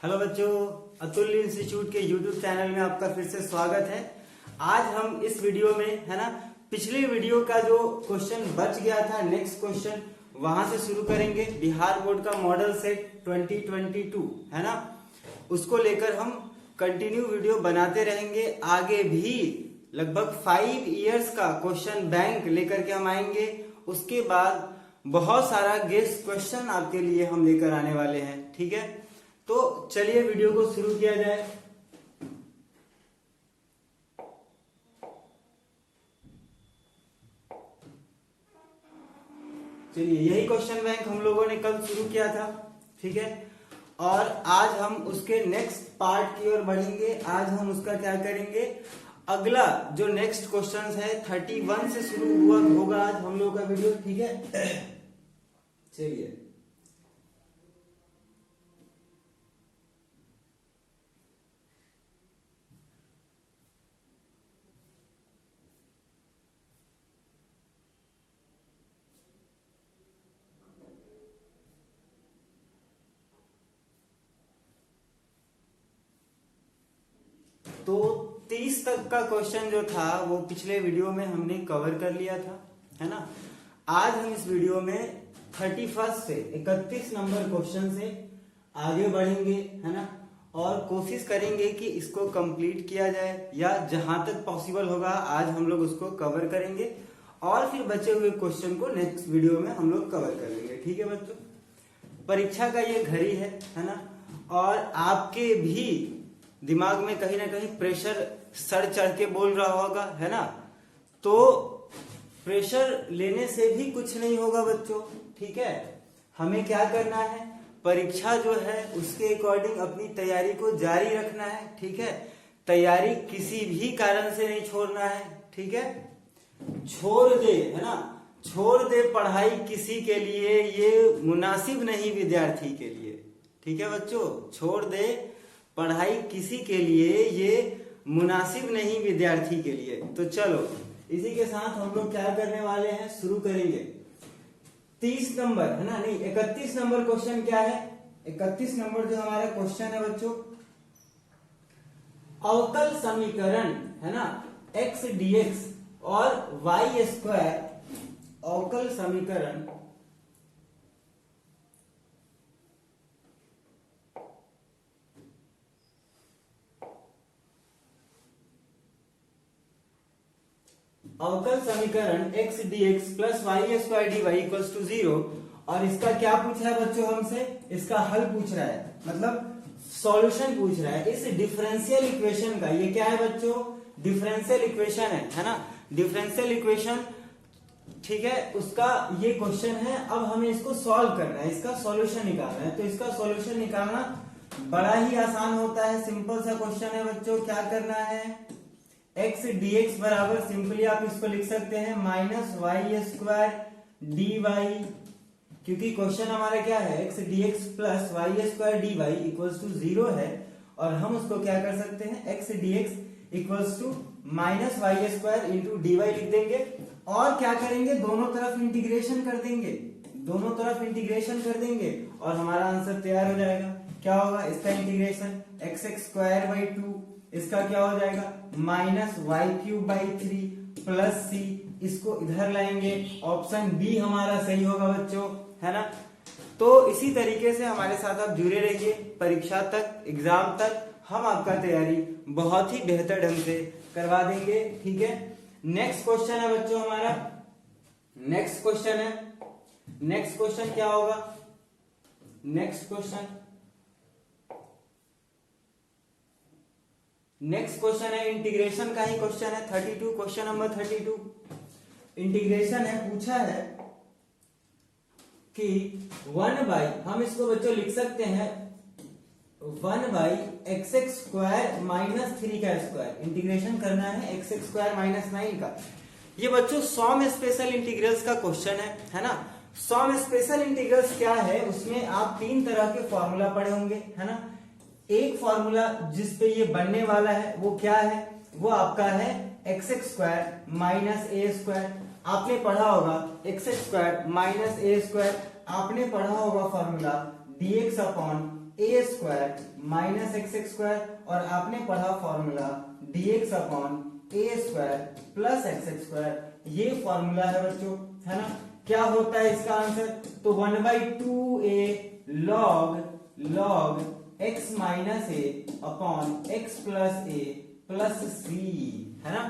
Hello बच्चों, अतुल्य institute के यूट्यूब चैनल में आपका फिर से स्वागत है। आज हम इस वीडियो में है ना पिछले वीडियो का जो क्वेश्चन बच गया था, नेक्स्ट क्वेश्चन वहां से शुरू करेंगे। बिहार बोर्ड का मॉडल सेट 2022 है ना, उसको लेकर हम कंटिन्यू वीडियो बनाते रहेंगे। आगे भी लगभग 5 इयर्स का क्वेश्चन बैंक लेकर के हम आएंगे। उसके बाद बहुत सारा गेस्ट क्वेश्चन आपके लिए हम लेकर आने वाले हैं, ठीक है। तो चलिए वीडियो को शुरू किया जाए। चलिए, यही क्वेश्चन बैंक हम लोगों ने कल शुरू किया था, ठीक है। और आज हम उसके नेक्स्ट पार्ट की ओर बढ़ेंगे। आज हम उसका क्या करेंगे, अगला जो नेक्स्ट क्वेश्चन है 31 से शुरू होगा आज हम लोगों का वीडियो, ठीक है। चलिए, तो 30 तक का क्वेश्चन जो था वो पिछले वीडियो में हमने कवर कर लिया था, है ना। आज हम इस वीडियो में 31 से 31 नंबर क्वेश्चन से आगे बढ़ेंगे, है ना। और कोशिश करेंगे कि इसको कंप्लीट किया जाए, या जहां तक पॉसिबल होगा आज हम लोग उसको कवर करेंगे। और फिर बचे हुए क्वेश्चन को नेक्स्ट वीडियो में हम लोग कवर कर लेंगे, ठीक है बच्चों। परीक्षा का ये घड़ी है ना। और आपके भी दिमाग में कहीं ना कहीं प्रेशर सर चढ़ के बोल रहा होगा, है ना। तो प्रेशर लेने से भी कुछ नहीं होगा बच्चों, ठीक है। हमें क्या करना है, परीक्षा जो है उसके अकॉर्डिंग अपनी तैयारी को जारी रखना है, ठीक है। तैयारी किसी भी कारण से नहीं छोड़ना है, ठीक है। छोड़ दे, है ना, छोड़ दे पढ़ाई किसी के लिए ये मुनासिब नहीं विद्यार्थी के लिए, ठीक है बच्चों। छोड़ दे पढ़ाई किसी के लिए ये मुनासिब नहीं विद्यार्थी के लिए। तो चलो, इसी के साथ हम लोग क्या करने वाले हैं, शुरू करेंगे। 30 नंबर है ना, नहीं 31 नंबर क्वेश्चन क्या है। 31 नंबर जो हमारा क्वेश्चन है बच्चों, अवकल समीकरण है ना, x dx और y स्क्वायर अवकल समीकरण अवकल समीकरण x dx plus y square dy equals to 0। और इसका क्या पूछ रहा है बच्चों हमसे, इसका हल पूछ रहा है, मतलब सॉल्यूशन पूछ रहा है इस डिफरेंशियल इक्वेशन का। ये क्या है बच्चों, डिफरेंशियल इक्वेशन है ना, डिफरेंशियल इक्वेशन, ठीक है। उसका ये क्वेश्चन है। अब हमें इसको सॉल्व करना है, इसका सॉल्यूशन निकालना है। तो इसका सॉल्यूशन निकालना बड़ा ही आसान होता है, सिंपल सा क्वेश्चन है बच्चों। क्या करना है, x dx बराबर सिंपली आप इसको लिख सकते हैं minus y square d y, क्योंकि क्वेश्चन हमारा क्या है, x dx plus y square d y equals to 0 है। और हम उसको क्या कर सकते हैं, x dx equals to minus y square into d y लिख देंगे। और क्या करेंगे, दोनों तरफ इंटीग्रेशन कर देंगे, दोनों तरफ इंटीग्रेशन कर देंगे और हमारा आंसर तैयार हो जाएगा। क्या होगा, इसका इंटीग्रेशन x स्क्वायर बाई 2, इसका क्या हो जाएगा minus Y cube by 3 plus C. इसको इधर लाएंगे, ऑप्शन बी हमारा सही होगा बच्चों, है ना। तो इसी तरीके से हमारे साथ आप जुड़े रहिए, परीक्षा तक, एग्जाम तक हम आपका तैयारी बहुत ही बेहतर ढंग से करवा देंगे, ठीक है। नेक्स्ट क्वेश्चन है बच्चों हमारा, नेक्स्ट क्वेश्चन है, नेक्स्ट क्वेश्चन क्या होगा, नेक्स्ट क्वेश्चन है इंटीग्रेशन का ही क्वेश्चन है। 32 क्वेश्चन नंबर 32 इंटीग्रेशन है। पूछा है कि 1 बाई, हम इसको बच्चों लिख सकते हैं 1 बाई एक्स स्क्वायर माइनस 3 का स्क्वायर। इंटीग्रेशन करना है एक्स स्क्वायर माइनस 9 का। ये बच्चों सॉम स्पेशल इंटीग्रल्स का क्वेश्चन है ना। सॉम स्पेशल इंटीग्रल्स क्या है, उसमें आप 3 तरह के फॉर्मूला पढ़े होंगे, है ना। एक फॉर्मूला जिसपे ये बनने वाला है वो क्या है, वो आपका है एक्स स्क्वायर माइनस ए स्क्वायर। आपने पढ़ा होगा एक्स स्क्वायर माइनस ए स्क्वायर, आपने पढ़ा होगा फॉर्मूला dx अपॉन ए स्क्वायर माइनस एक्स स्क्वायर, और आपने पढ़ा फॉर्मूला dx अपॉन ए स्क्वायर प्लस एक्स स्क्वायर, ये फॉर्मूला है बच्चों, है ना। क्या होता है इसका आंसर, तो 1/2a log x माइनस ए अपॉन x प्लस ए प्लस सी, है ना।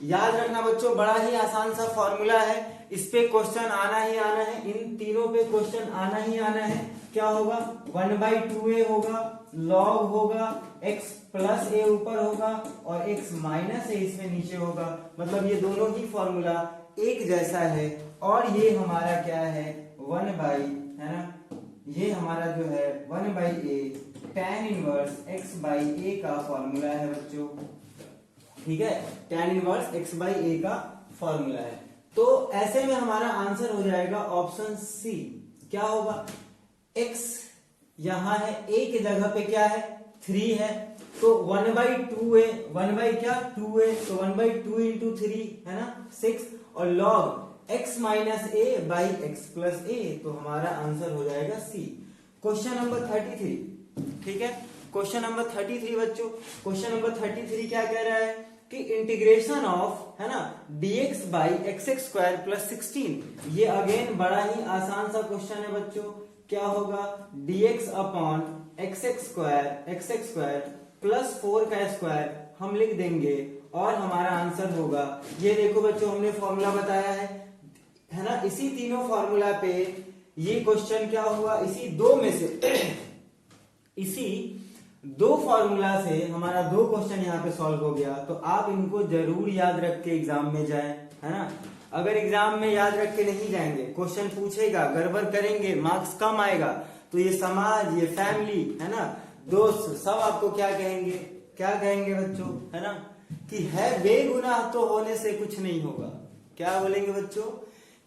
याद रखना बच्चों, बड़ा ही आसान सा फॉर्मूला है, इस पे क्वेश्चन आना ही आना है, इन तीनों पे क्वेश्चन आना ही आना है। क्या होगा, 1/2a होगा, log होगा, x प्लस ए ऊपर होगा और x माइनस ए इसमें नीचे होगा, मतलब ये दोनों ही फॉर्मूला एक जैसा है। और ये हमारा क्या है, 1/, है ना, ये हमारा जो है 1/a tan इनवर्स x/a का फॉर्मूला है बच्चों, ठीक है, tan इनवर्स x/a का फॉर्मूला है। तो ऐसे में हमारा आंसर हो जाएगा ऑप्शन सी। क्या होगा, x यहां है, a की जगह पे क्या है, 3 है, तो 1/2a, 1/2a, तो 1/2 इंटू 3 है ना 6, और log x minus A by X plus A, तो हमारा आंसर हो जाएगा सी। क्वेश्चन नंबर 33, ठीक है, क्वेश्चन नंबर 33 बच्चों, क्वेश्चन नंबर 33 क्या कह रहा है कि इंटीग्रेशन ऑफ, है ना, dx by x square plus 16, ये अगेन बड़ा ही आसान सा क्वेश्चन है बच्चों। क्या होगा, dx upon x square plus 4 का स्क्वायर हम लिख देंगे और हमारा आंसर होगा, ये देखो बच्चों हमने फॉर्मूला बताया है ना, इसी तीनों फॉर्मूला पे ये क्वेश्चन क्या हुआ, इसी दो में से इसी दो फॉर्मूला से हमारा दो क्वेश्चन यहाँ पे सॉल्व हो गया। तो आप इनको जरूर याद रख के एग्जाम में जाएं, है ना। अगर एग्जाम में याद रख के नहीं जाएंगे, क्वेश्चन पूछेगा, गड़बड़ करेंगे, मार्क्स कम आएगा, तो ये समाज, ये फैमिली, है ना, दोस्त, सब आपको क्या कहेंगे बच्चों, है ना, कि है बेगुनाह तो होने से कुछ नहीं होगा। क्या बोलेंगे बच्चों,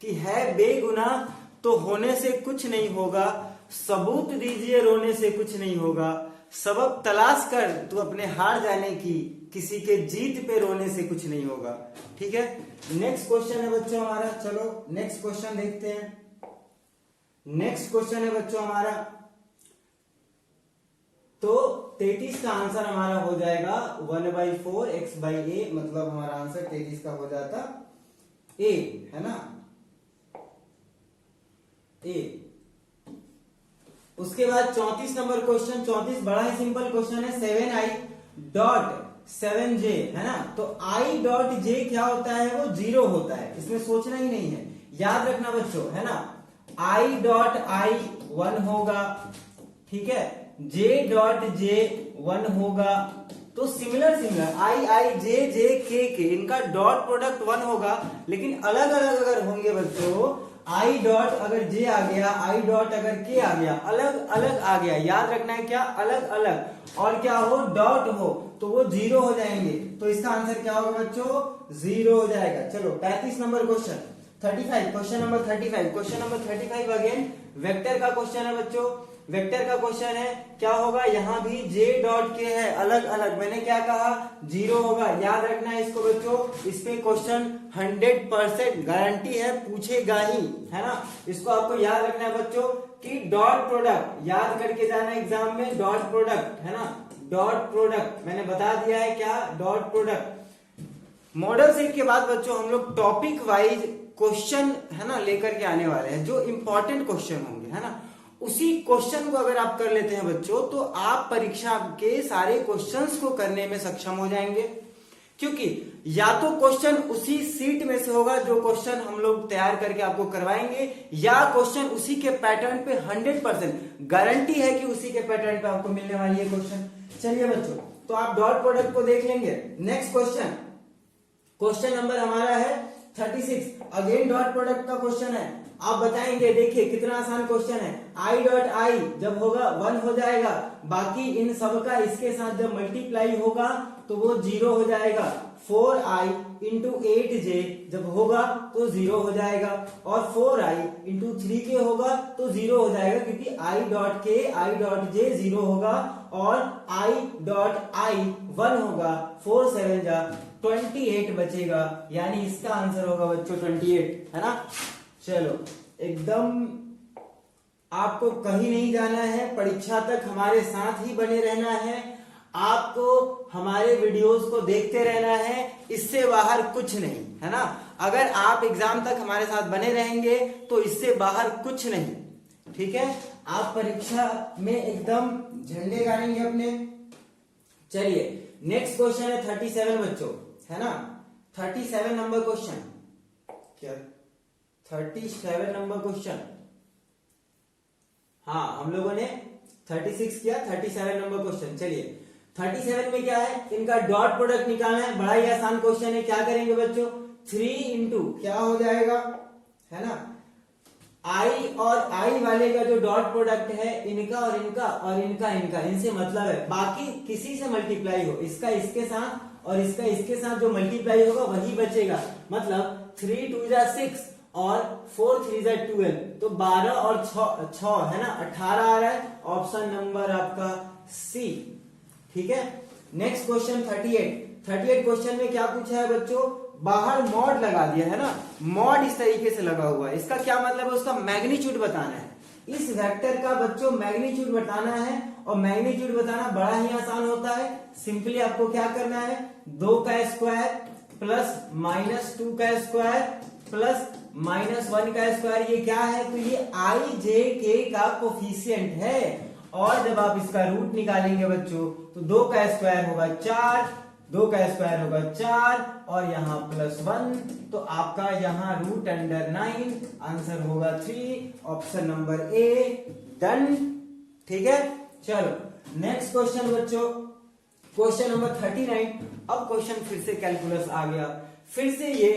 कि है बेगुनाह तो होने से कुछ नहीं होगा, सबूत दीजिए रोने से कुछ नहीं होगा, सबब तलाश कर तू अपने हार जाने की, किसी के जीत पे रोने से कुछ नहीं होगा। ठीक है, नेक्स्ट क्वेश्चन है बच्चों हमारा, चलो नेक्स्ट क्वेश्चन देखते हैं। नेक्स्ट क्वेश्चन है बच्चों हमारा, तो 33 का आंसर हमारा हो जाएगा 1/4 x/a, मतलब हमारा आंसर 33 का हो जाता a, है ना, a। उसके बाद 34 नंबर क्वेश्चन, 34 बड़ा ही सिंपल क्वेश्चन है, 7i.7j, है ना। तो i.j क्या होता है, वो 0 होता है, इसमें सोचना ही नहीं है, याद रखना बच्चों, है ना। i.i 1 होगा, ठीक है, j.j 1 होगा, तो सिमिलर i.j.j.k इनका डॉट प्रोडक्ट 1 होगा, लेकिन अलग अलग अगर होंगे बच्चों, i डॉट अगर j आ गया, i डॉट अगर k आ गया, अलग अलग आ गया, याद रखना है क्या, अलग अलग, और क्या हो, डॉट हो, तो वो 0 हो जाएंगे, तो इसका आंसर क्या होगा बच्चों, 0 हो जाएगा। चलो 35 number question, 35 question number 35, question number 35 again vector का क्वेश्चन है बच्चों, वेक्टर का क्वेश्चन है। क्या होगा, यहाँ भी j डॉट के है, अलग अलग, मैंने क्या कहा, 0 होगा, याद रखना है इसको बच्चों, इस पे क्वेश्चन 100% गारंटी है, पूछेगा ही, है ना। इसको आपको याद रखना है बच्चों कि डॉट प्रोडक्ट याद करके जाना एग्जाम में, डॉट प्रोडक्ट, है ना, डॉट प्रोडक्ट मैंने बता दिया है क्या, डॉट प्रोडक्ट। मॉडल सेट के बाद बच्चों हम लोग टॉपिक वाइज क्वेश्चन, है ना, लेकर के आने वाले हैं, जो इंपॉर्टेंट क्वेश्चन होंगे, है ना। उसी क्वेश्चन को अगर आप कर लेते हैं बच्चों, तो आप परीक्षा के सारे क्वेश्चंस को करने में सक्षम हो जाएंगे, क्योंकि या तो क्वेश्चन उसी सीट में से होगा जो क्वेश्चन हम लोग तैयार करके आपको करवाएंगे, या क्वेश्चन उसी के पैटर्न पे 100% गारंटी है कि उसी के पैटर्न पे आपको मिलने वाली है क्वेश्चन। चलिए बच्चों, तो आप डॉट प्रोडक्ट को देख लेंगे। नेक्स्ट क्वेश्चन, क्वेश्चन नंबर हमारा है 36, अगेन डॉट प्रोडक्ट का क्वेश्चन है। आप बताएंगे, देखिए कितना आसान क्वेश्चन है, i डॉट आई जब होगा 1 हो जाएगा, बाकी इन सब का इसके साथ जब मल्टीप्लाई होगा तो वो 0 हो जाएगा, 4i इंटू 8j जब होगा तो 0 हो जाएगा, और 4i इंटू 3k होगा तो 0 हो जाएगा, क्योंकि i dot k i dot j 0 होगा, और i डॉट i 1 होगा, 4 7 जा 28 बचेगा, यानी इसका आंसर होगा बच्चों 28, है ना। चलो एकदम आपको कहीं नहीं जाना है, परीक्षा तक हमारे साथ ही बने रहना है, आपको हमारे वीडियोस को देखते रहना है, इससे बाहर कुछ नहीं, है ना। अगर आप एग्जाम तक हमारे साथ बने रहेंगे तो इससे बाहर कुछ नहीं, ठीक है। आप परीक्षा में एकदम झंडे गाड़ेंगे अपने। चलिए नेक्स्ट क्वेश्चन है 37 बच्चों, है ना। 37 नंबर क्वेश्चन, क्या 37 नंबर क्वेश्चन, हाँ हम लोगों ने 36 किया, 37 नंबर क्वेश्चन। चलिए 37 में क्या है, इनका डॉट प्रोडक्ट निकालना है, बड़ा ही आसान क्वेश्चन है। क्या करेंगे बच्चों, 3 इंटू क्या हो जाएगा, है ना, आई और आई वाले का जो डॉट प्रोडक्ट है, इनका और इनका और इनका इनका, इनसे मतलब है बाकी किसी से मल्टीप्लाई हो, इसका इसके साथ और इसका इसके साथ जो मल्टीप्लाई होगा वही बचेगा। मतलब 3 2 6 और 4 3 12, तो 12 और 6 है ना 18 आ रहा है। ऑप्शन नंबर आपका सी, ठीक है। नेक्स्ट क्वेश्चन 38 क्वेश्चन में क्या पूछा है बच्चों, बाहर मॉड लगा दिया है ना, मॉड इस तरीके से लगा हुआ है, इसका क्या मतलब है, उसका मैग्नीट्यूड बताना है। इस वेक्टर का बच्चों मैग्नीट्यूड बताना है, और मैग्नीट्यूड बताना बड़ा ही आसान होता है। सिंपली आपको क्या करना है, 2 का स्क्वायर प्लस -2 का स्क्वायर प्लस -1 का स्क्वायर, ये क्या है, तो ये आई जे के का कोफिशिएंट है। और जब आप इसका रूट निकालेंगे बच्चों तो 2 का स्क्वायर होगा 4, 2 का स्क्वायर होगा 4 और यहाँ +1, तो आपका यहाँ √9, आंसर होगा 3, ऑप्शन नंबर ए, डन, ठीक है। चलो नेक्स्ट क्वेश्चन बच्चों, क्वेश्चन नंबर 39। अब क्वेश्चन फिर से कैलकुलस आ गया, फिर से ये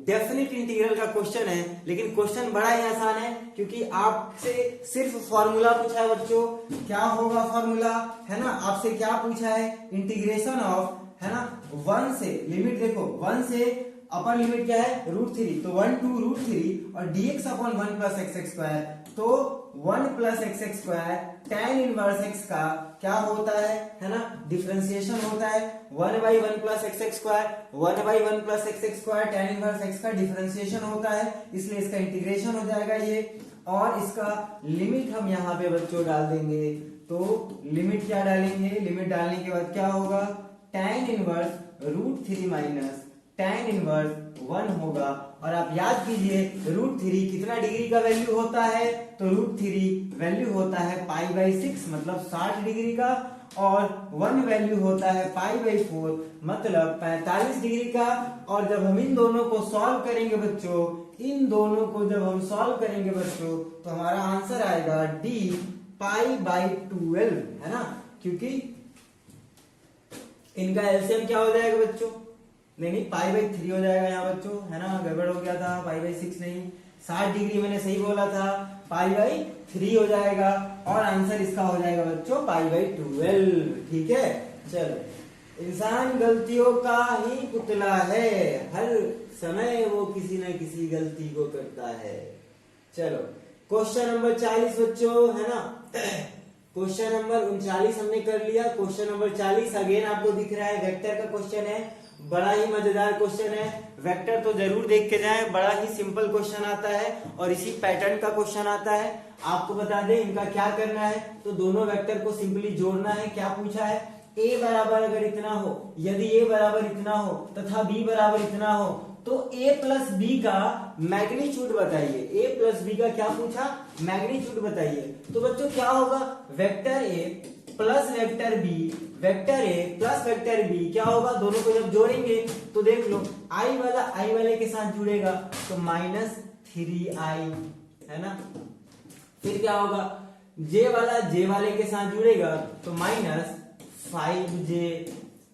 डेफिनेट इंटीग्रल का क्वेश्चन है, लेकिन क्वेश्चन बड़ा ही आसान है क्योंकि आपसे सिर्फ फॉर्मूला पूछा है बच्चों। क्या होगा फॉर्मूला, है ना, आपसे क्या पूछा है, इंटीग्रेशन ऑफ, है ना, 1 से, लिमिट देखो 1 से अपर लिमिट क्या है √3, तो 1 to √3 और dx अपॉन 1 + x², तो 1 + x² tan इनवर्स x का क्या होता है ना, डिफरेंशिएशन होता है। 1/1 + x², 1/1 + x² tan inverse x का डिफरेंशिएशन होता है, इसलिए इसका इंटीग्रेशन हो जाएगा ये। और इसका लिमिट हम यहाँ पे बच्चों डाल देंगे, तो लिमिट क्या डालेंगे, लिमिट डालने के बाद क्या होगा, tan inverse √3 minus tan inverse 1 होगा। और आप याद कीजिए √3 कितना डिग्री का वैल्यू होता है, तो √3 वैल्यू होता है π/6 मतलब 60 डिग्री का, और 1 वैल्यू होता है π/4 मतलब 45 डिग्री का। और जब हम इन दोनों को सॉल्व करेंगे बच्चों, इन दोनों को जब हम सॉल्व करेंगे बच्चों, तो हमारा आंसर आएगा d π/12, है ना, क्योंकि इनका एलसीएम क्या हो जाएगा बच्चों, नहीं π/3 हो जाएगा यहाँ बच्चों, है ना, गड़बड़ हो गया था, π/6 नहीं, 60 डिग्री मैंने सही बोला था, π/3 हो जाएगा। और आंसर इसका हो जाएगा बच्चों π/12, ठीक है। चलो, इंसान गलतियों का ही पुतला है, हर समय वो किसी न किसी गलती को करता है। चलो क्वेश्चन नंबर 40 बच्चों, है ना, क्वेश्चन नंबर 39 हमने कर लिया। क्वेश्चन नंबर 40 अगेन आपको दिख रहा है, वेक्टर का क्वेश्चन है, बड़ा ही मजेदार क्वेश्चन है। वेक्टर तो जरूर देख के जाएं, बड़ा ही सिंपल क्वेश्चन आता है और इसी पैटर्न का क्वेश्चन आता है। आपको बता दें इनका क्या करना है, तो दोनों वेक्टर को सिंपली जोड़ना है। क्या पूछा है, a बराबर अगर इतना हो, यदि a बराबर इतना हो तथा b बराबर इतना हो, तो a + b का मैग्नीट्यूड बताइए। a + b का क्या पूछा, मैग्नीट्यूड बताइए। तो बच्चों क्या होगा, vector a plus vector b, vector a plus vector b क्या होगा, दोनों को जब जोड़ेंगे तो देख लो i वाला i वाले के साथ जुड़ेगा तो -3i, है ना। फिर क्या होगा, j वाला j वाले के साथ जुड़ेगा तो -5j,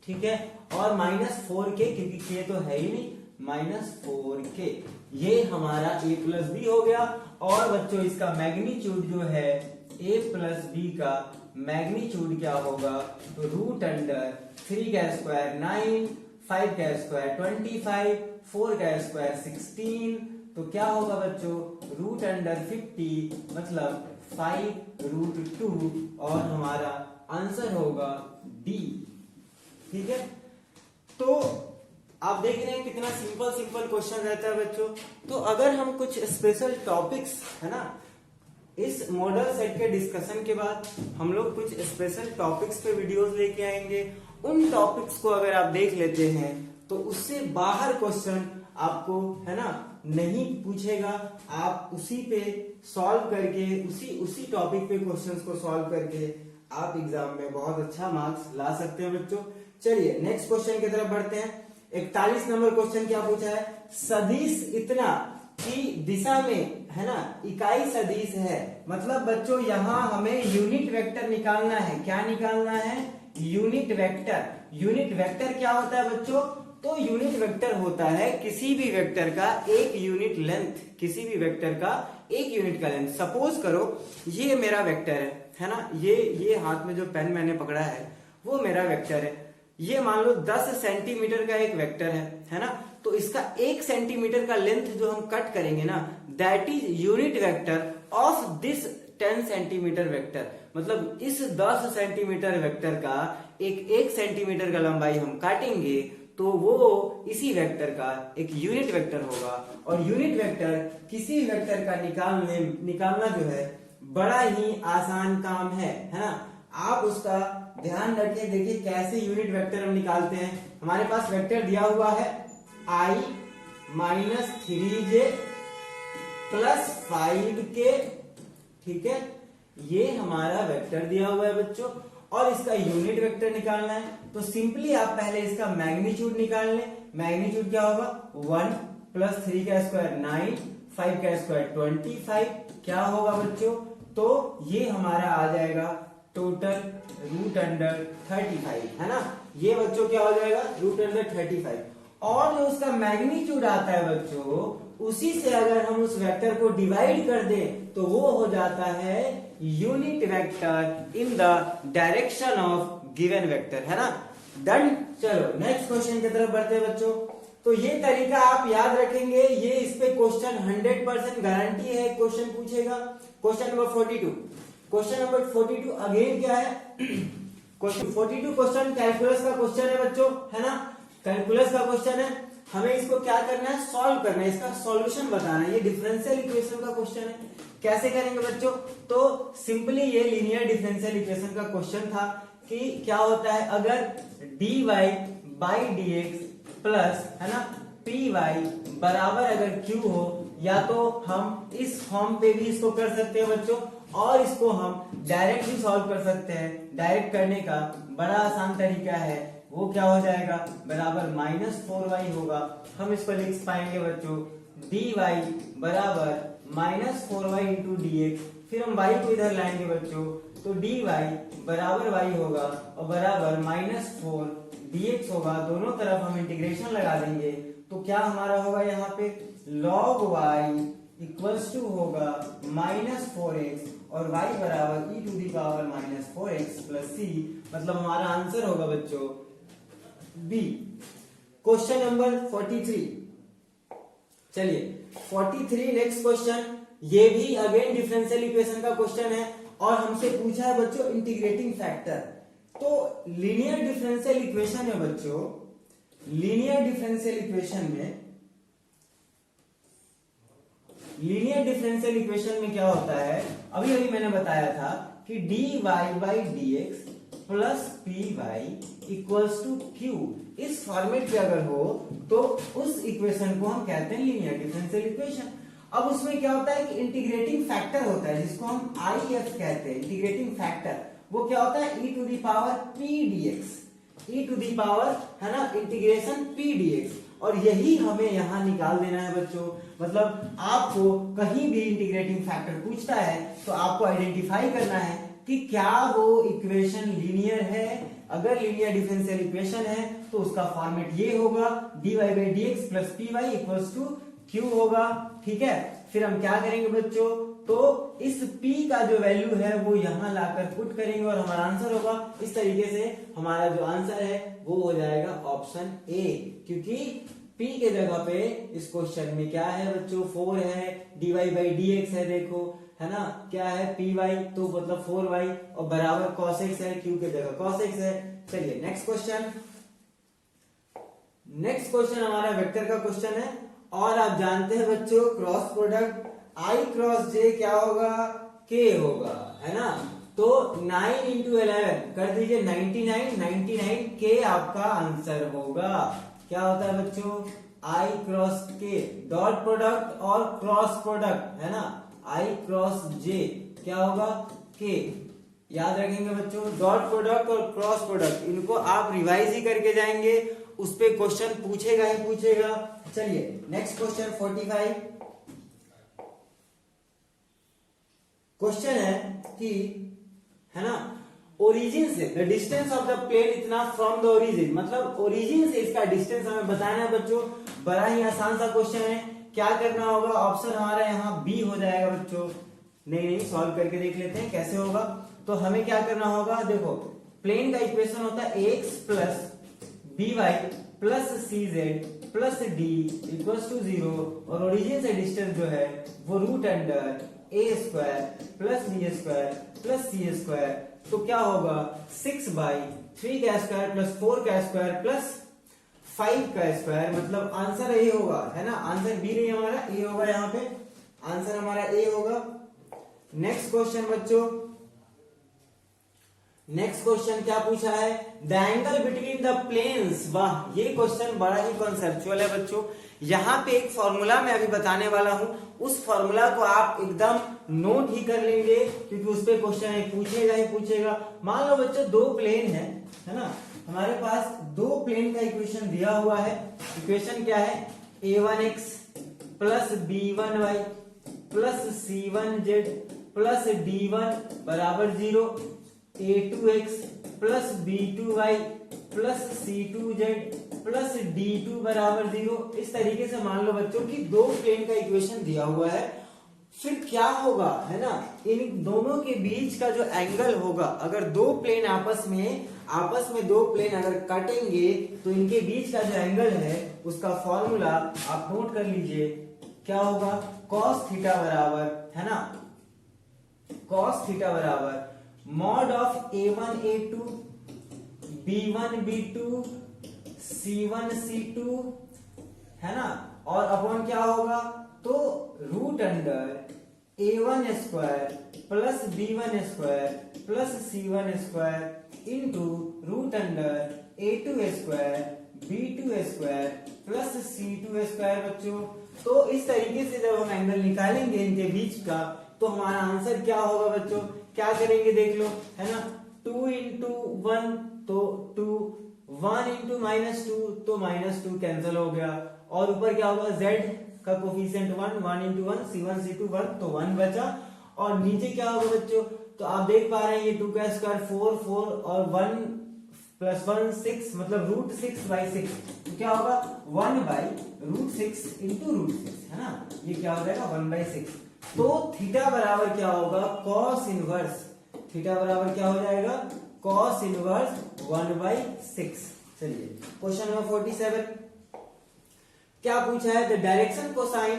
ठीक है। और -4k, क्योंकि k तो है ही नहीं, -4k, ये हमारा a + b हो गया। और बच्चों इसका मैग्नीट्यूड जो है a + b का मैग्नीट्यूड क्या होगा, तो √3 का स्क्वायर 9, 5 का स्क्वायर 25, 4 का स्क्वायर 16, तो क्या होगा बच्चों √50 मतलब 5√2, और हमारा आंसर होगा डी, ठीक है। तो आप देख रहे हैं कितना सिंपल क्वेश्चन रहता है बच्चों। तो अगर हम कुछ स्पेशल टॉपिक्स, है ना, इस मॉडल सेट के डिस्कशन के बाद हम लोग कुछ स्पेशल टॉपिक्स पे वीडियोस लेके आएंगे। उन टॉपिक्स को अगर आप देख लेते हैं तो उससे बाहर क्वेश्चन आपको है ना नहीं पूछेगा, आप उसी पे सॉल्व करके उसी टॉपिक पे क्वेश्चंस को सॉल्व करके आप एग्जाम में बहुत अच्छा मार्क्स ला सकते हैं बच्चों। चलिए नेक्स्ट क्वेश्चन की तरफ बढ़ते हैं। 41 नंबर क्वेश्चन क्या पूछा है, सदिश इतना की दिशा में है ना इकाई सदिश है। मतलब बच्चों यहाँ हमें यूनिट वेक्टर निकालना है। क्या निकालना है, यूनिट वेक्टर। यूनिट वेक्टर क्या होता है बच्चों, तो यूनिट वेक्टर होता है किसी भी वेक्टर का एक यूनिट लेंथ, किसी भी वेक्टर का एक यूनिट का लेंथ। सपोज करो ये मेरा वेक्टर है ना, ये हाथ में जो पेन मैंने पकड़ा है वो मेरा वेक्टर है। ये मान लो 10 सेंटीमीटर का एक वेक्टर है ना, तो इसका 1 सेंटीमीटर का लेंथ जो हम कट करेंगे ना, that is unit vector of this 10 centimetre vector. मतलब इस 10 सेंटीमीटर वेक्टर का 1 सेंटीमीटर का लंबाई हम काटेंगे तो वो इसी वेक्टर का एक यूनिट वेक्टर होगा। और यूनिट वेक्टर किसी वेक्टर का निकालना जो है बड़ा ही आसान काम है ना। आप उसका ध्यान रखिए, देखिए कैसे यूनिट वेक्टर हम निकालते हैं। हमारे पास वेक्टर दिया हुआ है i minus 3j plus 5k, ठीक है, ये हमारा वेक्टर दिया हुआ है बच्चों। और इसका यूनिट वेक्टर निकालना है तो सिंपली आप पहले इसका मैग्नीट्यूड निकाल लें। मैग्नीट्यूड क्या होगा, 1 प्लस 3 का स्क्वायर 9, 5 का स्क्वायर 25, क्या होगा बच्चों, तो ये हमारा आ जाएगा टोटल √35 है ना। ये बच्चों क्या हो जाएगा, √35। और जो उसका मैग्नीट्यूड आता है बच्चों, उसी से अगर हम उस वेक्टर को डिवाइड कर दें तो वो हो जाता है unit vector in the direction of given vector, है ना। डन। चलो नेक्स्ट क्वेश्चन की तरफ बढ़ते हैं बच्चों। तो ये तरीका आप याद रखेंगे, ये इस पे क्वेश्चन 100% गारंटी है क्वेश्चन पूछेगा। Question number 42, question number 42 again क्या है, क्वेश्चन 42 क्वेश्चन कैलकुलस का क्वेश्चन है बच्चों, है ना। कैलकुलस का क्वेश्चन है, हमें इसको क्या करना है, सॉल्व करना है, इसका सॉल्यूशन बताना है। ये डिफरेंशियल इक्वेशन का क्वेश्चन है। कैसे करेंगे बच्चों, तो सिंपली ये लीनियर डिफरेंशियल इक्वेशन का क्वेश्चन था कि क्या होता है अगर dy बाई dx प्लस है ना py बराबर अगर q हो, या तो हम इस फॉर्म पे भी इसको कर सकते हैं बच्चों, और इसको हम डायरेक्ट भी सॉल्व कर सकते हैं। डायरेक्ट करने का बड़ा आसान तरीका है, वो क्या हो जाएगा, बराबर -4y होगा। हम इसको लिख पाएंगे बच्चों dy बराबर -4y इंटू dx, फिर हम y को इधर लाएंगे बच्चों, तो dy बराबर y होगा और बराबर -4 dx होगा। दोनों तरफ हम इंटीग्रेशन लगा देंगे तो क्या हमारा होगा यहाँ पे log y इक्वल्स टू होगा -4x और y बराबर e⁻⁻4x प्लस c। मतलब हमारा आंसर होगा बच्चों बी। क्वेश्चन नंबर 43, चलिए 43 नेक्स्ट क्वेश्चन, ये भी अगेन डिफरेंशियल इक्वेशन का क्वेश्चन है और हमसे पूछा है बच्चों इंटीग्रेटिंग फैक्टर। तो लीनियर डिफरेंशियल इक्वेशन है बच्चों, लीनियर डिफरेंशियल इक्वेशन में क्या होता है, अभी अभी मैंने बताया था कि dy by dx plus py equals to q। इस फॉर्मेट पे अगर हो तो उस इक्वेशन को हम कहते हैं लीनियर डिफरेंशियल इक्वेशन। अब उसमें क्या होता है कि इंटीग्रेटिंग फैक्टर होता है जिसको हम IF कहते हैं। इंटीग्रेटिंग फैक्टर वो क्या होता है e⁻p dx, है ना इंटीग्रेशन p dx। और यही हमें यहां निकाल देना है बच्चों। मतलब आपको कहीं भी इंटीग्रेटिंग फैक्टर पूछता है तो आपको आइडेंटिफाई करना है कि क्या वो इक्वेशन लीनियर है। अगर लीनियर डिफरेंशियल इक्वेशन है तो उसका फॉर्मेट ये होगा dy by dx plus py equals to q होगा, ठीक है। फिर हम क्या करेंगे बच्चों, तो इस p का जो वैल्यू है वो यहां लाकर पुट करेंगे और हमारा आंसर होगा। इस तरीके से हमारा जो आंसर है वो हो जाएगा ऑप्शन ए, क्योंकि p के जगह पे इस क्वेश्चन में क्या है बच्चों 4 है, dy बाई dx है, देखो है ना, क्या है py तो मतलब 4y और बराबर cos x है, q के जगह cos x है। चलिए नेक्स्ट क्वेश्चन हमारा वेक्टर का क्वेश्चन है और आप जानते हैं बच्चों cross product i cross j क्या होगा, k होगा, है ना। तो 9 इंटू 11 कर दीजिए 99, 99 k आपका आंसर होगा। क्या होता है बच्चों, i cross k, dot product और क्रॉस प्रोडक्ट, है ना, i क्रॉस j क्या होगा, k। याद रखेंगे बच्चों, डॉट प्रोडक्ट और क्रॉस प्रोडक्ट इनको आप रिवाइज ही करके जाएंगे, उस पे क्वेश्चन पूछेगा ही पूछेगा। चलिए नेक्स्ट क्वेश्चन 45। क्वेश्चन है कि, है ना, ओरिजिन से the distance of the plane इतना फ्रॉम द ओरिजिन, मतलब ओरिजिन से इसका डिस्टेंस हमें बताना है बच्चों। बड़ा ही आसान सा क्वेश्चन है। क्या करना होगा, ऑप्शन हमारा यहाँ बी हो जाएगा बच्चों। नहीं, सॉल्व करके देख लेते हैं कैसे होगा। तो हमें क्या करना होगा, देखो प्लेन का इक्वेशन होता है X plus B Y plus C Z plus D equals to 0, और ओरिजिन से डिस्टेंस जो है वो root under A square plus B square plus C square. तो क्या होगा 6/3 का स्क्वायर प्लस 4 का स्क्वायर प्लस 5 का स्क्वायर, मतलब आंसर ए होगा, है ना। आंसर बी नहीं हमारा, ए होगा, यहाँ पे आंसर हमारा ए होगा। नेक्स्ट क्वेश्चन बच्चों, नेक्स्ट क्वेश्चन क्या पूछा है, the angle between the planes. वाह, ये क्वेश्चन बड़ा ही कॉन्सेप्चुअल है बच्चों। यहाँ पे एक फॉर्मूला मैं अभी बताने वाला हूं, उस फॉर्मूला को आप एकदम नोट ही कर लेंगे, क्योंकि उस पे क्वेश्चन पूछेगा ही पूछेगा। मान लो बच्चों दो प्लेन है ना, हमारे पास दो प्लेन का इक्वेशन दिया हुआ है। इक्वेशन क्या है, a1x plus b1y plus c1z plus d1 बराबर 0, a2x plus b2y plus c2z plus d2 बराबर 0। इस तरीके से मान लो बच्चों कि दो प्लेन का इक्वेशन दिया हुआ है। फिर क्या होगा, है ना, इन दोनों के बीच का जो एंगल होगा, अगर दो प्लेन आपस में दो प्लेन अगर काटेंगे तो इनके बीच का जो एंगल है उसका फॉर्मूला आप नोट कर लीजिए। क्या होगा, cos थीटा बराबर, है ना, cos थीटा बराबर mod of a1 a2 b1 b2 c1 c2, है ना, और अपॉन क्या होगा, तो root under a1 square plus b1 square plus c1 square into root under a2 square b2 square plus c2 square. बच्चों तो इस तरीके से जब हम एंगल निकालेंगे इनके बीच का, तो हमारा आंसर क्या होगा बच्चों, क्या करेंगे देख लो, है ना, 2 इंटू 1 तो 2, 1 इंटू -2 तो -2 कैंसिल हो गया, और ऊपर क्या होगा, z का कोफिशिएंट 1, 1 इंटू 1 c1 c2 1 तो 1 बचा, और नीचे क्या होगा बच्चों, तो आप देख पा रहे हैं ये 2 का स्क्वायर 4 4 और 1 प्लस 1 6, मतलब रूट 6/6। तो क्या होगा 1/√6 इंटू √6, है ना, ये क्या हो जाएगा 1/6। तो थीटा बराबर क्या होगा, कॉस इनवर्स, थीटा बराबर क्या हो जाएगा, कॉस इनवर्स 1/6। चलिए क्वेश्चन नंबर 47 क्या पूछा है, the direction cosine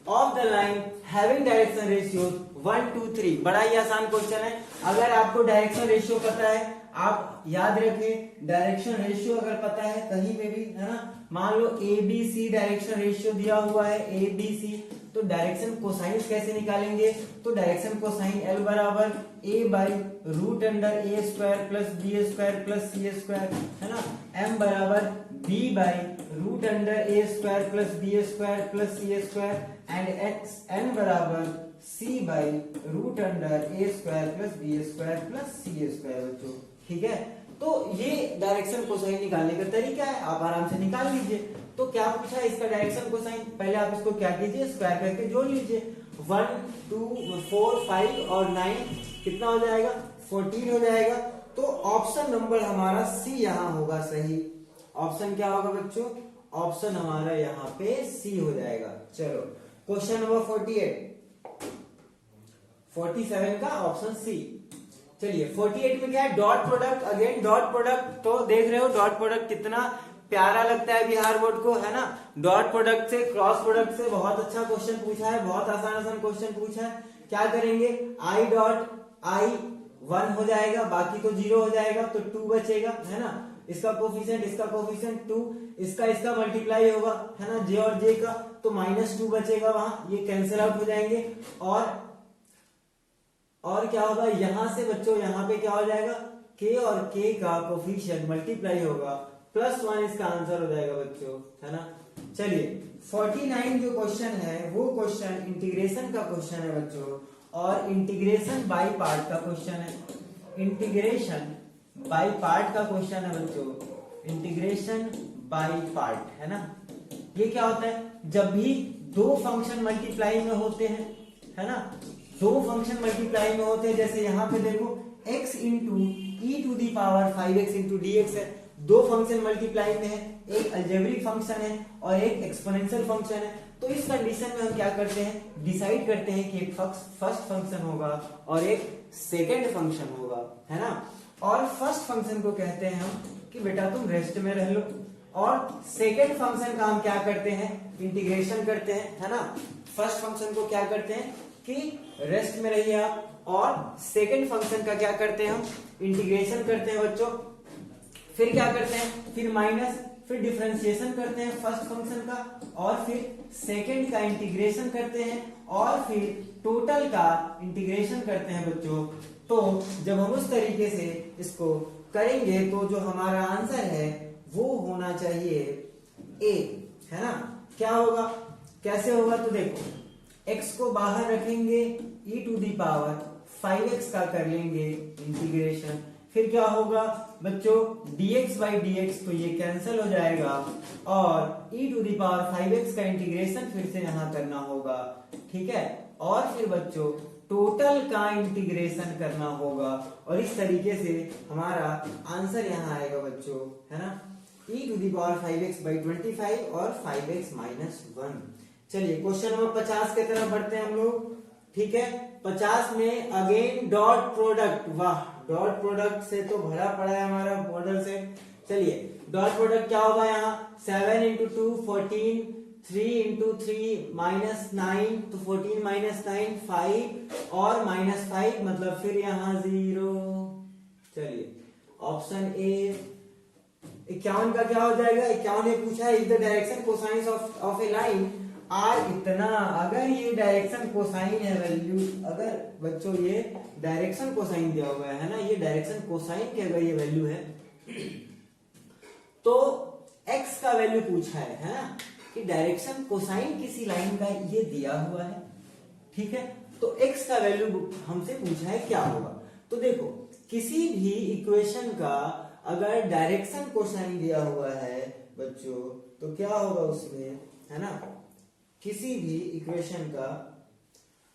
of the line having direction ratio 1 2 3। बड़ा ही आसान क्वेश्चन है। अगर आपको डायरेक्शन रेशियो पता है, आप याद रखें, डायरेक्शन रेशियो अगर पता है कहीं पे भी, है ना, मान लो ABC डायरेक्शन रेशियो दिया हुआ है ABC, तो डायरेक्शन कोसाइन कैसे निकालेंगे, तो डायरेक्शन कोसाइन L बराबर a/√a square plus b square plus c square, है ना, m बराबर b/√a square plus b square plus c square, and n बराबर c/√a square plus b square plus c square. बच्चों ठीक है, तो ये डायरेक्शन कोसाइन निकालने का तरीका है, आप आराम से निकाल लीजिए। तो क्या पूछा है इसका डायरेक्शन कोसाइन, पहले आप इसको क्या कीजिए, स्क्वायर करके जोड़ लीजिए। 1 2 4 5 और 9 कितना हो जाएगा, 14 हो जाएगा। तो ऑप्शन नंबर हमारा सी यहाँ होगा सही। ऑप्शन क्या होगा बच्चों, ऑप्शन हमारा यहाँ पे सी हो जाएगा। चलो क्वेश्चन नंबर 47 का ऑप्शन सी। चलिए 48 में क्या है, dot product, again dot product. तो देख रहे हो डॉट प्रोडक्ट कितना प्यारा लगता है बिहार बोर्ड को, है ना। डॉट प्रोडक्ट से, क्रॉस प्रोडक्ट से बहुत अच्छा क्वेश्चन पूछा है, बहुत आसान क्वेश्चन पूछा है। क्या करेंगे, आई डॉट आई 1 हो जाएगा, बाकी तो 0 हो जाएगा, तो 2 बचेगा, है ना। इसका कोफिशिएंट 2, इसका मल्टीप्लाई होगा, है ना, जे और जे का, तो -2 बचेगा वहां, ये कैंसिल आउट हो जाएंगे। और और क्या होगा यहां से बच्चों यहाँ पे क्या हो जाएगा k और k का कोफिशिएंट मल्टीप्लाई होगा +1 इसका आंसर हो जाएगा बच्चों, है ना। चलिए 49 जो क्वेश्चन है वो क्वेश्चन इंटीग्रेशन का क्वेश्चन है बच्चों, और इंटीग्रेशन बाय पार्ट का क्वेश्चन है। इंटीग्रेशन बाय पार्ट का क्वेश्चन है बच्चों, इंटीग्रेशन बाय पार्ट, है ना। ये क्या होता है, जब भी दो फंक्शन मल्टीप्लाई में होते हैं, है ना, दो फंक्शन मल्टीप्लाई में होते हैं, जैसे यहाँ पे देखो x into e to the power 5x into dx है, दो फंक्शन मल्टीप्लाई में है, एक अलजेब्रिक फंक्शन है और एक एक्सपोनेंशियल फंक्शन है। तो इस कंडीशन में हम क्या करते हैं, डिसाइड करते हैं कि एक फर्स्ट फंक्शन होगा और एक सेकेंड फंक्शन होगा, है ना। और फर्स्ट फंक्शन को कहते हैं हम कि बेटा तुम रेस्ट में रह लो, और सेकेंड फंक्शन का हम क्या करते हैं, इंटीग्रेशन करते हैं, है ना। फर्स्ट फंक्शन को क्या करते हैं कि रेस्ट में रहिए आप, और सेकेंड फंक्शन का क्या करते हैं हम, इंटीग्रेशन करते हैं बच्चों। फिर क्या करते हैं, फिर माइनस, फिर डिफरेंशिएशन करते हैं फर्स्ट फंक्शन का, और फिर सेकेंड का इंटीग्रेशन करते हैं, और फिर टोटल का इंटीग्रेशन करते हैं बच्चों। तो जब हम उस तरीके से इसको करेंगे तो जो हमारा आंसर है वो होना चाहिए ए, है ना। क्या होगा, कैसे होगा, तो देखो x को बाहर रखेंगे, e to the power 5x का कर लेंगे इंटीग्रेशन, फिर क्या होगा बच्चों dx बाई dx, तो ये कैंसिल हो जाएगा, और e to the power 5x का इंटीग्रेशन फिर से यहाँ करना होगा, ठीक है। और फिर बच्चों टोटल का इंटीग्रेशन करना होगा, और इस तरीके से हमारा आंसर यहाँ आएगा बच्चों, है ना, e to the power 5x by 25 और 5x माइनस 1। चलिए क्वेश्चन नंबर 50 की तरफ बढ़ते हैं हम लोग, ठीक है। 50 में अगेन डॉट प्रोडक्ट, वाह डॉट प्रोडक्ट से तो भरा पड़ा है हमारा मॉडल से। चलिए डॉट प्रोडक्ट क्या होगा, यहाँ 7 इंटू 2 14, 3 इंटू 3 -9, तो 14 माइनस 9 5 और -5 मतलब फिर यहाँ 0। चलिए ऑप्शन ए 51 का क्या हो जाएगा, 51 ने पूछा है if the direction cosine of a line are इतना, अगर ये डायरेक्शन कोसाइन है वैल्यू, अगर बच्चों ये डायरेक्शन कोसाइन दिया हुआ है ना, ये डायरेक्शन कोसाइन की अगर ये वैल्यू है तो x का वैल्यू पूछा है ना, कि डायरेक्शन कोसाइन किसी लाइन का ये दिया हुआ है, ठीक है। तो x का वैल्यू हमसे पूछा है क्या होगा। तो देखो किसी भी इक्वेशन का अगर डायरेक्शन कोसाइन दिया हुआ है बच्चों तो क्या होगा उसमें, है ना, किसी भी इक्वेशन का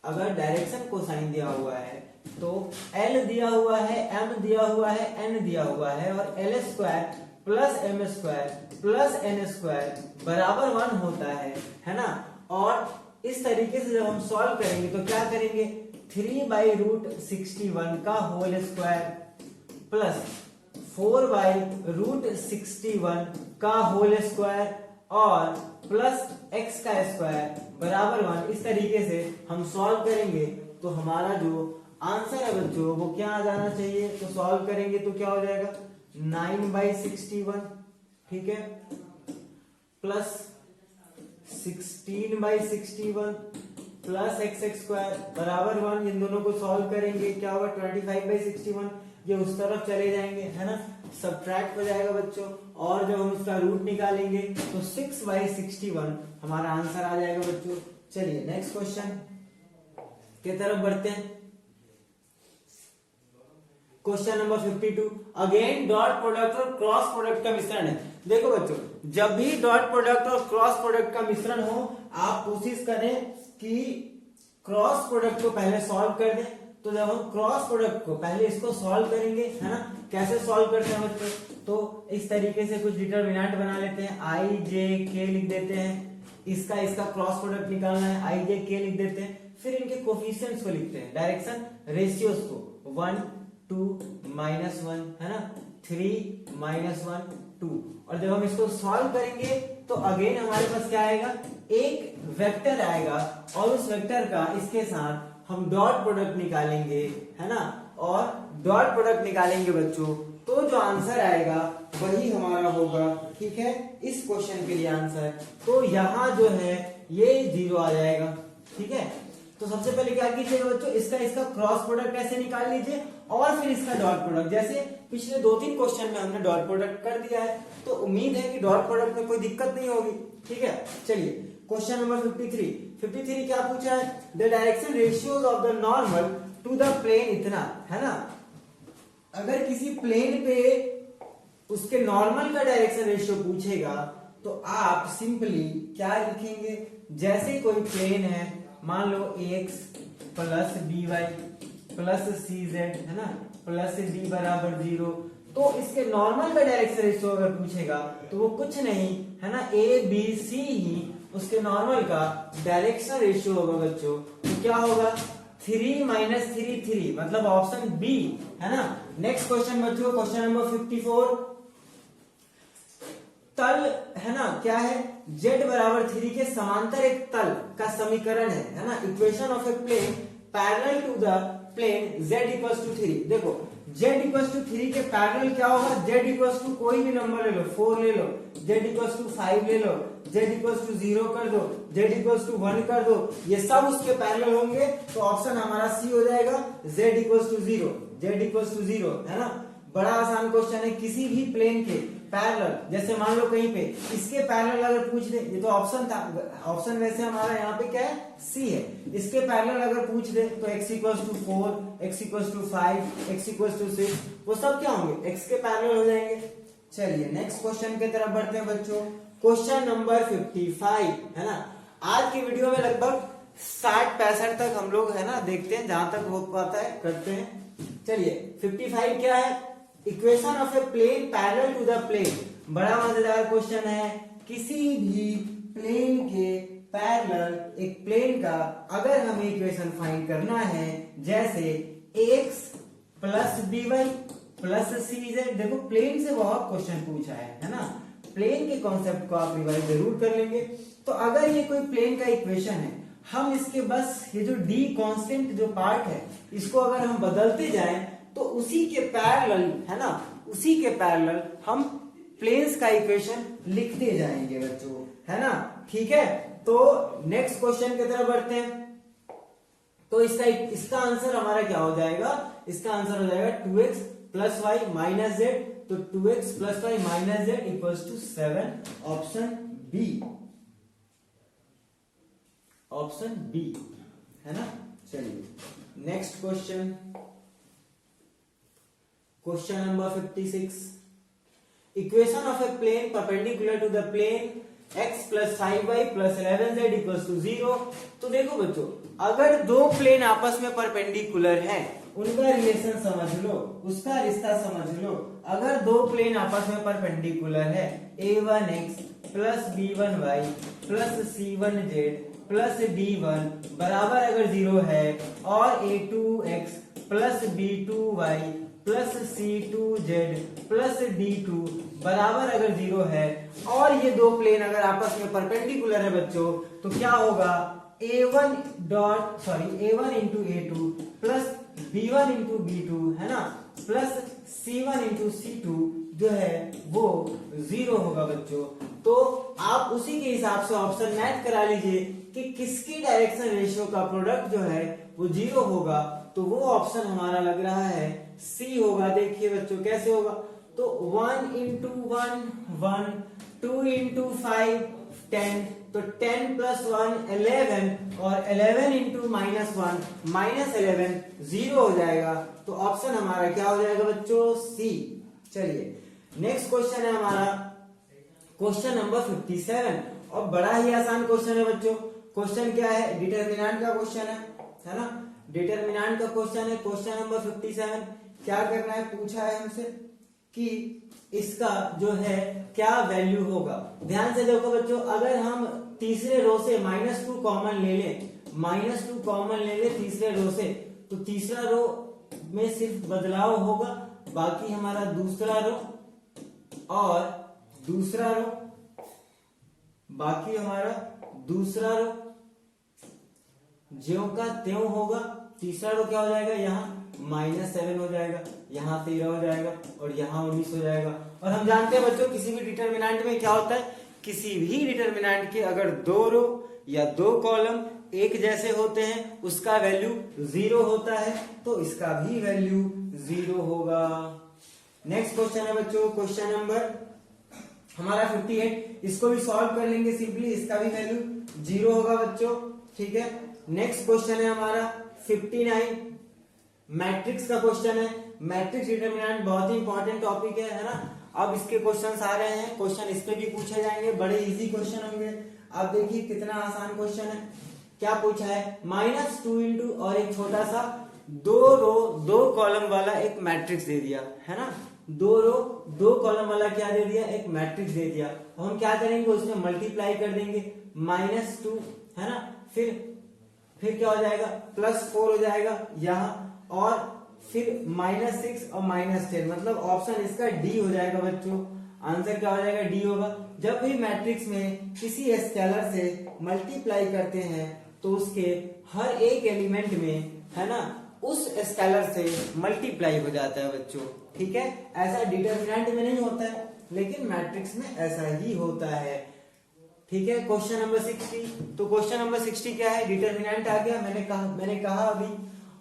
अगर डायरेक्शन कोसाइन दिया हुआ है तो L दिया हुआ है, M दिया हुआ है, N दिया हुआ है, और L square plus M square plus N square बराबर 1 होता है ना। और इस तरीके से जब हम सॉल्व करेंगे तो क्या करेंगे, 3/√61 का होल स्क्वायर प्लस 4/√61 का होल स्क्वायर और प्लस x का स्क्वायर बराबर 1, इस तरीके से हम सॉल्व करेंगे तो हमारा जो आंसर है बच्चों वो क्या आ जाना चाहिए। तो सॉल्व करेंगे तो क्या हो जाएगा 9/61, ठीक है, प्लस 16/61 प्लस x स्क्वायर बराबर 1, इन दोनों को सॉल्व करेंगे क्या होगा 25/61, ये उस तरफ चले जाएंगे, है ना, सब्ट्रैक्ट हो जाएगा बच्चों, और जब हम उसका रूट निकालेंगे तो 6/61 हमारा आंसर आ जाएगा बच्चों। चलिए नेक्स्ट क्वेश्चन की तरफ बढ़ते हैं। Question number 52, again dot product और क्रॉस प्रोडक्ट का मिश्रण है। देखो बच्चों जब भी डॉट प्रोडक्ट और क्रॉस प्रोडक्ट का मिश्रण हो आप कोशिश करें कि क्रॉस प्रोडक्ट को पहले सॉल्व कर दें। तो जब हम क्रॉस प्रोडक्ट को पहले इसको सॉल्व करेंगे, है ना, कैसे सॉल्व करते हैं बच्चों, तो इस तरीके से कुछ डिटरमिनेंट बना लेते हैं, i j k लिख देते हैं, इसका क्रॉस प्रोडक्ट निकालना है, i j k लिख देते हैं, फिर इनके कोफिशिएंट्स को लिखते हैं, डायरेक्शन रेशियोज को 1 2 -1, है ना, 3 -1 2, और जब हम इसको सॉल्व करेंगे तो अगेन हमारे पास क्या आएगा, एक वेक्टर आएगा, और उस वेक्टर का इसके साथ हम डॉट प्रोडक्ट निकालेंगे, है ना, और डॉट प्रोडक्ट निकालेंगे बच्चों तो जो आंसर आएगा वही हमारा होगा, ठीक है, इस क्वेश्चन के लिए आंसर। तो यहाँ जो है ये 0 आ जाएगा, ठीक है। तो सबसे पहले क्या कीजिएगा बच्चों, इसका क्रॉस प्रोडक्ट ऐसे निकाल लीजिए और फिर इसका डॉट प्रोडक्ट। जैसे पिछले 2-3 क्वेश्चन में हमने डॉट प्रोडक्ट कर दिया है, तो उम्मीद है कि डॉट प्रोडक्ट में कोई दिक्कत नहीं होगी। ठीक है, चलिए क्वेश्चन नंबर 53 क्या पूछा है, the direction ratios of the normal to the plane इतना है ना। अगर किसी प्लेन पे उसके नॉर्मल का डायरेक्शन रेशियो पूछेगा तो आप सिंपली क्या लिखेंगे, जैसे कोई प्लेन है मान लो ax plus by plus cz है ना प्लस d बराबर 0, तो इसके नॉर्मल का डायरेक्शन रेशियो अगर पूछेगा तो वो कुछ नहीं है ना, a b c ही उसके नॉर्मल का डायरेक्शन रेशियो होगा बच्चों। तो क्या होगा 3 माइनस 3 3, मतलब ऑप्शन बी है ना। नेक्स्ट क्वेश्चन बच्चों, क्वेश्चन नंबर 54, तल है ना क्या है, z बराबर 3 के समांतर एक तल का समीकरण है ना। Equation of a plane parallel to the plane z equals to 3। देखो z इक्वल्स टू 3 के पैरेलल क्या होगा, z इक्वल्स टू कोई भी नंबर ले लो, 4 ले लो, z इक्वल्स टू 5 ले लो, z इक्वल्स टू 0 कर दो, z इक्वल्स टू 1 कर दो, ये सब उसके पैरेलल होंगे। तो ऑप्शन हमारा सी हो जाएगा, z equals to 0, z equals to 0 है ना। बड़ा आसान क्वेश्चन है, किसी भी प्लेन के पैरेलल, जैसे मान लो कहीं पे इसके पैरेलल अगर पूछ दे, ये तो ऑप्शन था, ऑप्शन वैसे हमारा यहाँ पे क्या है सी है, इसके पैरेलल अगर पूछ दे तो x equals to 4, x equals to 5, x equals to 6, वो सब क्या होंगे x के पैरेलल हो जाएंगे। चलिए नेक्स्ट क्वेश्चन की तरफ बढ़ते हैं बच्चों, क्वेश्चन नंबर 55 है ना। आज की वीडियो में लगभग 60-65 तक हम लोग है ना देखते हैं, जहां तक हो पाता है करते हैं। चलिए 55 क्या है, equation of a plane parallel to the plane. बड़ा मजेदार क्वेश्चन है, किसी भी प्लेन के पैरेलल एक प्लेन का अगर हमें इक्वेशन फाइंड करना है, जैसे x plus by plus cz। देखो प्लेन से बहुत क्वेश्चन पूछा है ना, प्लेन के कॉन्सेप्ट को आप रिवाइज जरूर कर लेंगे। तो अगर ये कोई प्लेन का इक्वेशन है, हम इसके बस ये जो d कांस्टेंट जो पार्ट है इसको अगर हम बदलते जाएं तो उसी के पैरेलल है ना, उसी के पैरेलल हम प्लेन्स का इक्वेशन लिखते जाएंगे बच्चों, है ना। ठीक है, तो नेक्स्ट क्वेश्चन की तरफ बढ़ते हैं। तो इसका आंसर हमारा क्या हो जाएगा, इसका आंसर हो जाएगा 2x plus y minus z. तो 2x plus y minus z equals to 7, option B, option B है ना। चलिए next question, question number 56, equation of a plane perpendicular to the plane x plus 5y plus 11z equals to 0। तो देखो बच्चों, अगर दो plane आपस में परपेंडिकुलर हैं, उनका रिलेशन समझ लो, उसका रिश्ता समझ लो। अगर दो प्लेन आपस में परपेंडिकुलर है, a1x plus b1y plus c1z plus d1 बराबर अगर 0 है, और a2x plus b2y plus c2z plus d2 बराबर अगर 0 है, और ये दो प्लेन अगर आपस में परपेंडिकुलर है बच्चों, तो क्या होगा a1 into a2 plus b1 into b2 है ना, प्लस c1 इंटू c2 जो है वो 0 होगा बच्चों। तो आप उसी के हिसाब से ऑप्शन मैच करा लीजिए कि किसकी डायरेक्शन रेशियो का प्रोडक्ट जो है वो 0 होगा। तो वो ऑप्शन हमारा लग रहा है सी होगा। देखिए बच्चों कैसे होगा, तो 1 इंटू 1 1, 2 इंटू 5 10, तो 10 प्लस 1 11, और 11 इंटू माइनस 1 माइनस 11 0 हो जाएगा। तो ऑप्शन हमारा क्या हो जाएगा बच्चों, सी। चलिए नेक्स्ट क्वेश्चन है हमारा क्वेश्चन नंबर 57, और बड़ा ही आसान क्वेश्चन है बच्चों। क्वेश्चन क्या है, डिटरमिनेंट का क्वेश्चन है ना, डिटरमिनेंट का क्वेश्चन है। क्वेश्चन नंबर 57 क्या करना है, पूछा है हमसे कि इसका जो है क्या वैल्यू होगा। ध्यान से देखो बच्चों, अगर हम तीसरे रो से -2 कॉमन ले लें, -2 कॉमन ले लें तीसरे रो से, तो तीसरा रो में सिर्फ बदलाव होगा, बाकी हमारा दूसरा रो और दूसरा रो, बाकी हमारा दूसरा रो ज्यों का त्यों होगा। तीसरा रो क्या हो जाएगा, यहाँ -7 हो जाएगा, यहाँ 13 हो जाएगा, और यहाँ 19 हो जाएगा। और हम जानते हैं बच्चों किसी भी डिटरमिनेंट में क्या होता है, किसी भी डिटरमिनेंट के अगर 2 रो या 2 कॉलम एक जैसे होते हैं उसका वैल्यू 0 होता है, तो इसका भी वैल्यू 0 होगा। नेक्स्ट क्वेश्चन है बच्चों, क्वेश्चन नंबर हमारा 58, इसको भी सॉल्व कर लेंगे सिंपली, इसका भी वैल्यू 0 होगा बच्चों, ठीक है। नेक्स्ट क्वेश्चन है हमारा 59, मैट्रिक्स का क्वेश्चन है। मैट्रिक्स डिटरमिनेंट बहुत ही इंपॉर्टेंट टॉपिक है ना। अब इसके क्वेश्चंस आ रहे हैं, क्वेश्चन इस पे भी पूछे जाएंगे, बड़े इजी क्वेश्चन होंगे। अब देखिए कितना आसान क्वेश्चन है, क्या पूछा है, -2 इंटू और एक छोटा सा 2 रो 2 कॉलम वाला एक मैट्रिक्स दे दिया है ना। 2 रो 2 कॉलम वाला क्या दे दिया, एक मैट्रिक्स दे दिया। हम क्या करेंगे, उसमें मल्टीप्लाई कर देंगे, -2 है ना, फिर क्या हो जाएगा, +4 हो जाएगा यहाँ, और फिर -6 और -10, मतलब ऑप्शन इसका डी हो जाएगा बच्चों। आंसर क्या हो जाएगा, डी होगा। जब भी मैट्रिक्स में किसी स्केलर से मल्टीप्लाई करते हैं तो उसके हर एक एलिमेंट में है ना उस स्केलर से मल्टीप्लाई हो जाता है बच्चों, ठीक है। ऐसा डिटरमिनेंट में नहीं होता है, लेकिन मैट्रिक्स में ऐसा ही होता है, ठीक है। क्वेश्चन नंबर 60, तो क्वेश्चन नंबर 60 क्या है, डिटरमिनेंट आ गया, मैंने कहा अभी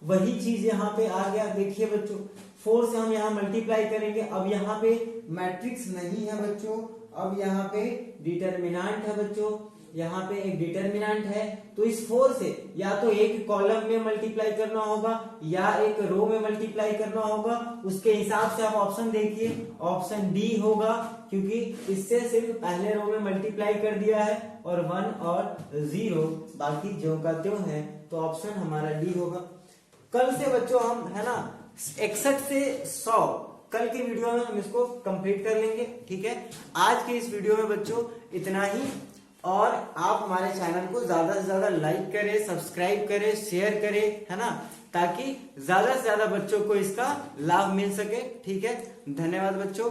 वही चीज यहाँ पे आ गया। देखिए बच्चों 4 से हम यहाँ मल्टीप्लाई करेंगे, अब यहाँ पे मैट्रिक्स नहीं है बच्चों, अब यहाँ पे डिटरमिनेंट है बच्चों, यहाँ पे एक डिटरमिनेंट है, तो इस 4 से या तो एक कॉलम में मल्टीप्लाई करना होगा या एक रो में मल्टीप्लाई करना होगा। उसके हिसाब से आप ऑप्शन देखिए, ऑप्शन डी होगा, क्योंकि इससे सिर्फ पहले रो में मल्टीप्लाई कर दिया है और 1 और 0 बाकी ज्यों का त्यों है, तो ऑप्शन हमारा डी होगा। कल से बच्चों हम है ना 61 से 100 कल के वीडियो में हम इसको कंप्लीट कर लेंगे, ठीक है। आज के इस वीडियो में बच्चों इतना ही, और आप हमारे चैनल को ज्यादा से ज्यादा लाइक करें, सब्सक्राइब करें, शेयर करें, है ना, ताकि ज्यादा से ज्यादा बच्चों को इसका लाभ मिल सके, ठीक है। धन्यवाद बच्चों।